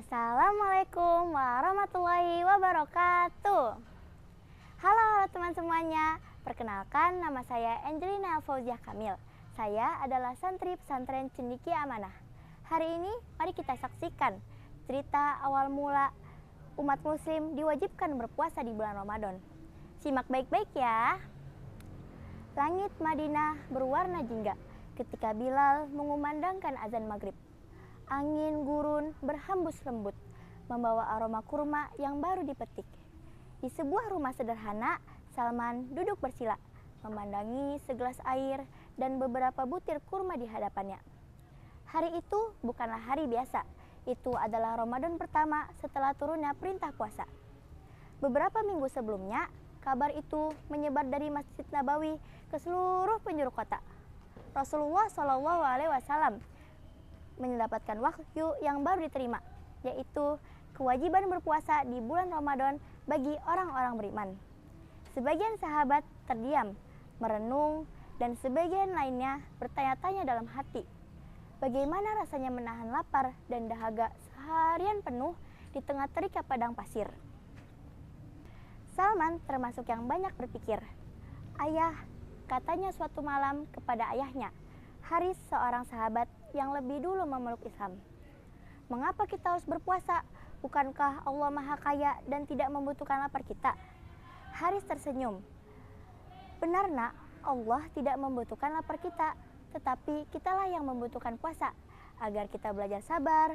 Assalamualaikum warahmatullahi wabarakatuh. Halo teman semuanya, perkenalkan nama saya Angelina Fauziah Kamil. Saya adalah santri pesantren Cendekia Amanah. Hari ini mari kita saksikan cerita awal mula umat muslim diwajibkan berpuasa di bulan Ramadan. Simak baik-baik ya. Langit Madinah berwarna jingga ketika Bilal mengumandangkan azan maghrib. Angin gurun berhembus lembut, membawa aroma kurma yang baru dipetik. Di sebuah rumah sederhana, Salman duduk bersila, memandangi segelas air dan beberapa butir kurma di hadapannya. Hari itu bukanlah hari biasa, itu adalah Ramadan pertama setelah turunnya perintah puasa. Beberapa minggu sebelumnya, kabar itu menyebar dari Masjid Nabawi ke seluruh penjuru kota. Rasulullah SAW mendapatkan wahyu yang baru diterima, yaitu kewajiban berpuasa di bulan Ramadan bagi orang-orang beriman. Sebagian sahabat terdiam, merenung, dan sebagian lainnya bertanya-tanya dalam hati, bagaimana rasanya menahan lapar dan dahaga seharian penuh di tengah teriknya padang pasir. Salman termasuk yang banyak berpikir. "Ayah," katanya suatu malam kepada ayahnya, Haris, seorang sahabat yang lebih dulu memeluk Islam. "Mengapa kita harus berpuasa? Bukankah Allah Maha Kaya dan tidak membutuhkan lapar kita?" Haris tersenyum. "Benar nak, Allah tidak membutuhkan lapar kita, tetapi kitalah yang membutuhkan puasa, agar kita belajar sabar,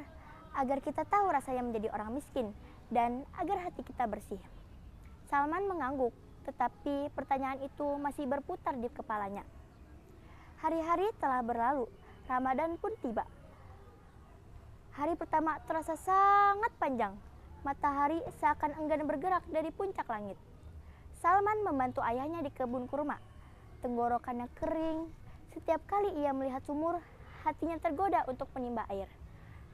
agar kita tahu rasanya menjadi orang miskin, dan agar hati kita bersih." Salman mengangguk, tetapi pertanyaan itu masih berputar di kepalanya. Hari-hari telah berlalu, Ramadan pun tiba. Hari pertama terasa sangat panjang. Matahari seakan enggan bergerak dari puncak langit. Salman membantu ayahnya di kebun kurma. Tenggorokannya kering. Setiap kali ia melihat sumur, hatinya tergoda untuk menimba air.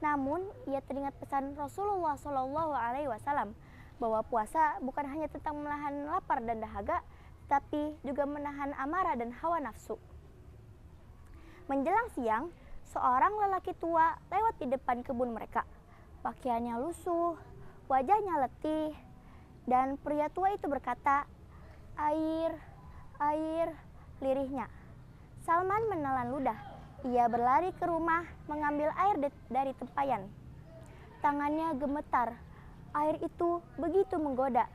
Namun, ia teringat pesan Rasulullah SAW bahwa puasa bukan hanya tentang menahan lapar dan dahaga, tapi juga menahan amarah dan hawa nafsu. Menjelang siang, seorang lelaki tua lewat di depan kebun mereka. Pakaiannya lusuh, wajahnya letih, dan pria tua itu berkata, "Air, air," lirihnya. Salman menelan ludah. Ia berlari ke rumah mengambil air dari tempayan. Tangannya gemetar. Air itu begitu menggoda.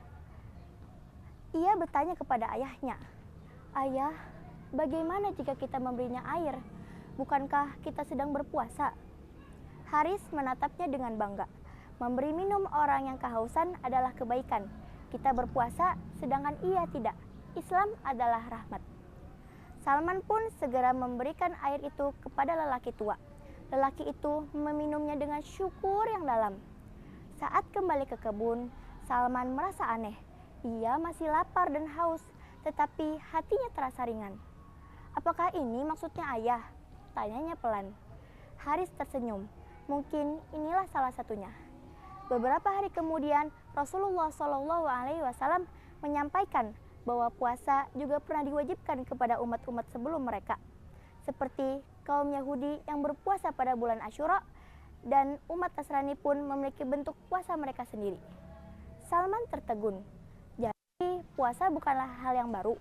Ia bertanya kepada ayahnya, "Ayah, bagaimana jika kita memberinya air? Bukankah kita sedang berpuasa?" Haris menatapnya dengan bangga. Memberi minum orang yang kehausan adalah kebaikan. Kita berpuasa sedangkan ia tidak. Islam adalah rahmat. Salman pun segera memberikan air itu kepada lelaki tua. Lelaki itu meminumnya dengan syukur yang dalam. Saat kembali ke kebun, Salman merasa aneh. Ia masih lapar dan haus, tetapi hatinya terasa ringan. "Apakah ini maksudnya ayah?" tanyanya pelan. Haris tersenyum. Mungkin inilah salah satunya. Beberapa hari kemudian, Rasulullah SAW menyampaikan bahwa puasa juga pernah diwajibkan kepada umat-umat sebelum mereka, seperti kaum Yahudi yang berpuasa pada bulan Asyura, dan umat Nasrani pun memiliki bentuk puasa mereka sendiri. Salman tertegun. Jadi, puasa bukanlah hal yang baru.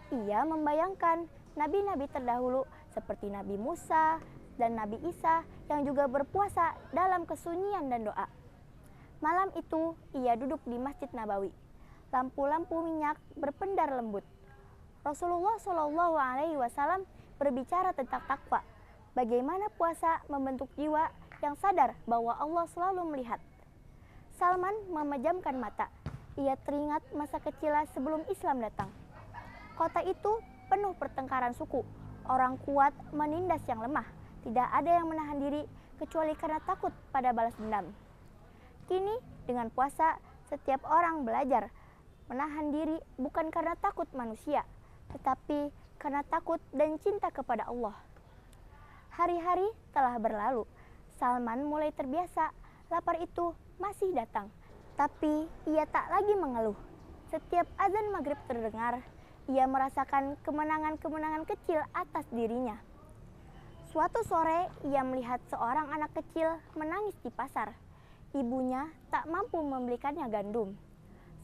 Ia membayangkan nabi-nabi terdahulu seperti Nabi Musa dan Nabi Isa yang juga berpuasa dalam kesunyian dan doa. Malam itu ia duduk di Masjid Nabawi. Lampu-lampu minyak berpendar lembut. Rasulullah SAW berbicara tentang takwa. Bagaimana puasa membentuk jiwa yang sadar bahwa Allah selalu melihat. Salman memejamkan mata. Ia teringat masa kecilnya sebelum Islam datang. Kota itu penuh pertengkaran suku. Orang kuat menindas yang lemah. Tidak ada yang menahan diri kecuali karena takut pada balas dendam. Kini dengan puasa, setiap orang belajar menahan diri bukan karena takut manusia, tetapi karena takut dan cinta kepada Allah. Hari-hari telah berlalu. Salman mulai terbiasa. Lapar itu masih datang, tapi ia tak lagi mengeluh. Setiap azan maghrib terdengar, ia merasakan kemenangan-kemenangan kecil atas dirinya. Suatu sore, ia melihat seorang anak kecil menangis di pasar. Ibunya tak mampu membelikannya gandum.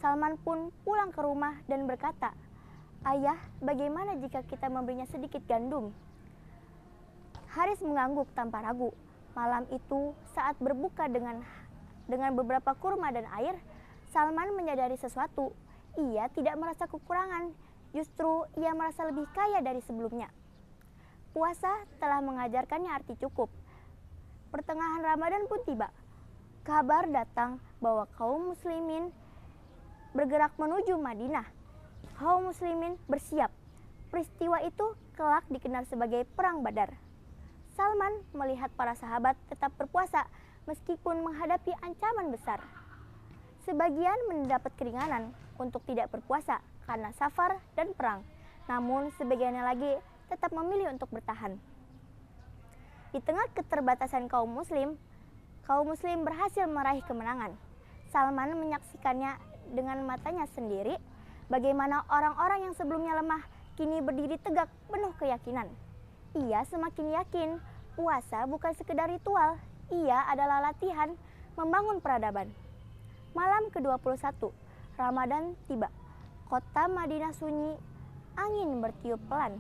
Salman pun pulang ke rumah dan berkata, "Ayah, bagaimana jika kita memberinya sedikit gandum?" Haris mengangguk tanpa ragu. Malam itu saat berbuka dengan beberapa kurma dan air, Salman menyadari sesuatu. Ia tidak merasa kekurangan, justru ia merasa lebih kaya dari sebelumnya. Puasa telah mengajarkannya arti cukup. Pertengahan Ramadan pun tiba. Kabar datang bahwa kaum muslimin bergerak menuju Madinah. Kaum muslimin bersiap. Peristiwa itu kelak dikenal sebagai Perang Badar. Salman melihat para sahabat tetap berpuasa meskipun menghadapi ancaman besar. Sebagian mendapat keringanan untuk tidak berpuasa karena safar dan perang. Namun sebagiannya lagi tetap memilih untuk bertahan. Di tengah keterbatasan kaum muslim berhasil meraih kemenangan. Salman menyaksikannya dengan matanya sendiri, bagaimana orang-orang yang sebelumnya lemah kini berdiri tegak penuh keyakinan. Ia semakin yakin puasa bukan sekedar ritual, ia adalah latihan membangun peradaban. Malam ke-21, Ramadan tiba. Kota Madinah sunyi, angin bertiup pelan.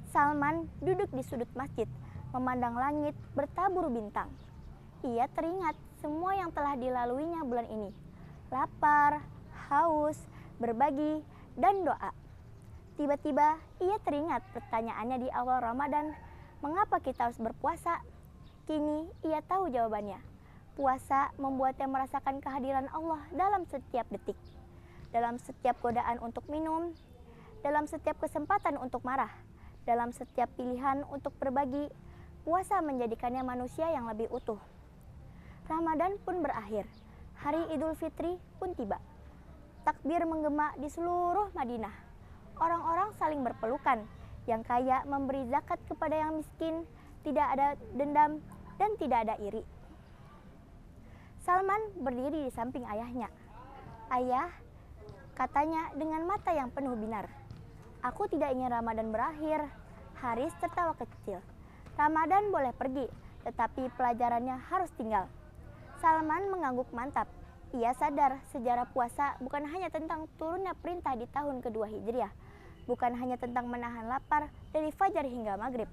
Salman duduk di sudut masjid, memandang langit bertabur bintang. Ia teringat semua yang telah dilaluinya bulan ini. Lapar, haus, berbagi, dan doa. Tiba-tiba ia teringat pertanyaannya di awal Ramadan, mengapa kita harus berpuasa? Kini ia tahu jawabannya. Puasa membuatnya merasakan kehadiran Allah dalam setiap detik. Dalam setiap godaan untuk minum, dalam setiap kesempatan untuk marah, dalam setiap pilihan untuk berbagi, puasa menjadikannya manusia yang lebih utuh. Ramadan pun berakhir. Hari Idul Fitri pun tiba. Takbir menggema di seluruh Madinah. Orang-orang saling berpelukan. Yang kaya memberi zakat kepada yang miskin, tidak ada dendam dan tidak ada iri. Salman berdiri di samping ayahnya. "Ayah," katanya dengan mata yang penuh binar, "aku tidak ingin Ramadan berakhir." Haris tertawa kecil. "Ramadan boleh pergi, tetapi pelajarannya harus tinggal." Salman mengangguk mantap. Ia sadar sejarah puasa bukan hanya tentang turunnya perintah di tahun kedua Hijriah, bukan hanya tentang menahan lapar dari fajar hingga maghrib.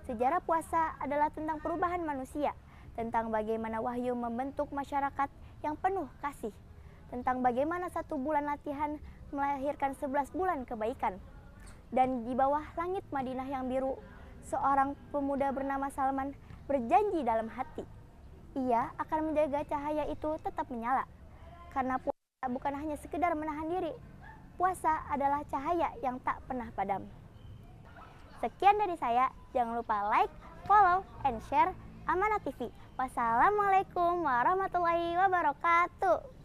Sejarah puasa adalah tentang perubahan manusia, tentang bagaimana wahyu membentuk masyarakat yang penuh kasih, tentang bagaimana 1 bulan latihan melahirkan 11 bulan kebaikan. Dan di bawah langit Madinah yang biru, seorang pemuda bernama Salman berjanji dalam hati, ia akan menjaga cahaya itu tetap menyala. Karena puasa bukan hanya sekedar menahan diri, puasa adalah cahaya yang tak pernah padam. Sekian dari saya, jangan lupa like, follow, and share Amanah TV. Wassalamualaikum warahmatullahi wabarakatuh.